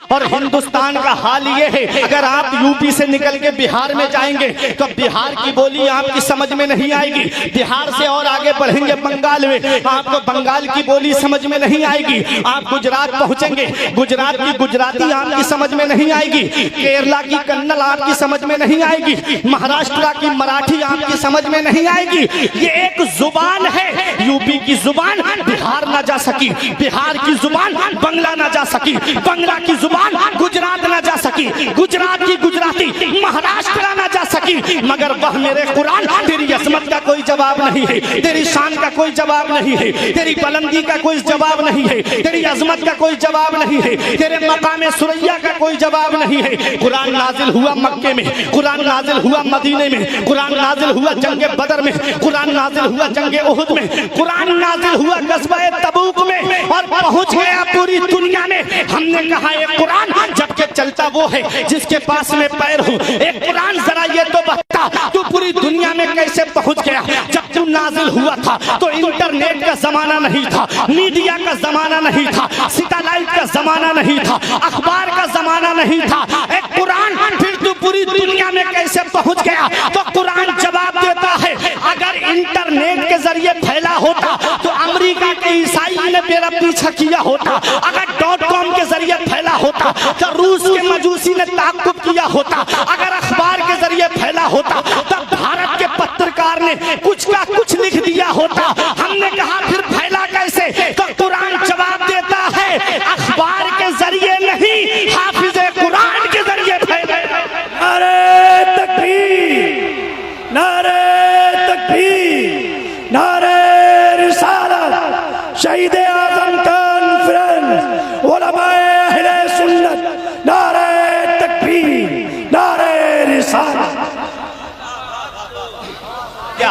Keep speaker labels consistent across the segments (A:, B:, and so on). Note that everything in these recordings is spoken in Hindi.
A: और हिंदुस्तान का हाल ये है, अगर आप यूपी से निकल के बिहार में जाएंगे तो बिहार की बोली आपकी समझ में नहीं आएगी। बिहार से और आगे बढ़ेंगे बंगाल में, आपको बंगाल की बोली समझ में नहीं आएगी। आप गुजरात पहुंचेंगे, गुजरात की गुजराती आपकी समझ में नहीं आएगी। केरला की कन्नड़ आपकी समझ में नहीं आएगी। महाराष्ट्र की मराठी आपकी समझ में नहीं आएगी। ये एक जुबान है, यूपी की जुबान बिहार ना जा सकी, बिहार की जुबान बंगला ना जा सकी, बंगला की जुबान गुजरात ना जा सकी, गुजरात की गुजराती महाराष्ट्र ना जा सकी। मगर वह मेरे कुरान तेरी अजमत का कोई जवाब नहीं है, तेरी शान का कोई जवाब नहीं है, तेरी बुलंदी का कोई जवाब नहीं है, तेरी अजमत का कोई जवाब नहीं है, तेरे मकाम सुरैया का कोई जवाब नहीं है। कुरान नाजिल हुआ मक्के में, कुरान नाजिल हुआ मदीने में, कुरान नाजिल हुआ जंगे बदर में, कुरान नाजिल हुआ जंगे उहुद में, कुरान नाजिल हुआ गज़वा तबूक में और पहुंच गया पूरी दुनिया में। हमने कहा एक कुरान जबकि चलता वो है जिसके पास में पैर हो। एक कुरान जरा ये तो बता, तू पूरी दुनिया में कैसे पहुंच गया? जब तू नाजिल हुआ था तो इंटरनेट का जमाना नहीं था, मीडिया का जमाना नहीं था, सैटेलाइट का जमाना नहीं था, अखबार का जमाना नहीं था। एक कुरान फिर तू पूरी दुनिया में कैसे पहुंच गया? तो कुरान जवाब देता है, अगर इंटरनेट के जरिए फैला होता तो अमेरिका के ईसाई ने मेरा पीछा किया होता, अगर .com के जरिए फैला होता तो रूस के मजूसी ने ताक़ुब किया होता, अगर अखबार के जरिए फैला होता तब भारत के पत्रकार ने कुछ का कुछ लिख दिया होता। हमने कहा फिर फैला कैसे? तो कुरान जवाब देता है, अखबार के जरिए नहीं, हाफिज़े कुरान के जरिए फैले।
B: नारे तकबीर, नारे तकबीर, नारे रिसालत, शहीद आज़म कॉन्फ्रेंस, उलमाए अहले सुन्नत, नारे तकबीर, नारे रिसालत।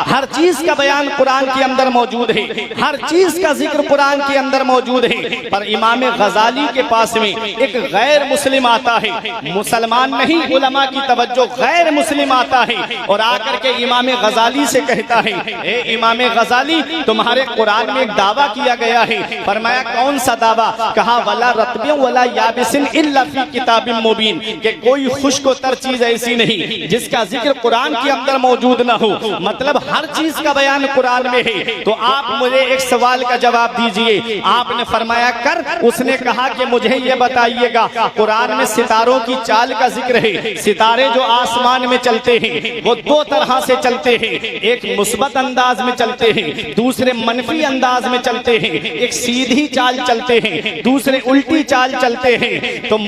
A: हर चीज का बयान कुरान के अंदर मौजूद है, हर चीज का जिक्र कुरान के अंदर मौजूद है। पर इमाम गजाली के पास में एक गैर मुस्लिम आता है, मुसलमान नहीं, उलमा की तवज्जो, गैर मुस्लिम आता है और आकर के इमाम गजाली से कहता है, ए इमाम गजाली, तुम्हारे कुरान में एक दावा किया गया है। फरमाया कौन सा दावा? कहा वला रत्बिन वला याबिसिन इल्ला फी किताबिन मुबीन, कि कोई खुश्क-ओ-तर चीज ऐसी नहीं जिसका जिक्र कुरान के अंदर मौजूद ना हो। मतलब हर चीज का बयान कुरान में है। तो आप मुझे एक सवाल का जवाब दीजिए। आपने फरमाया कर, उसने कहा कि मुझे ये बताइएगा, कुरान में सितारों की चाल का जिक्र है। सितारे जो आसमान में चलते हैं वो दो तरह से चलते हैं, एक मुस्बत अंदाज में चलते हैं, दूसरे मनफी अंदाज में चलते हैं। एक सीधी चाल चलते हैं, दूसरे उल्टी चाल चलते हैं। तो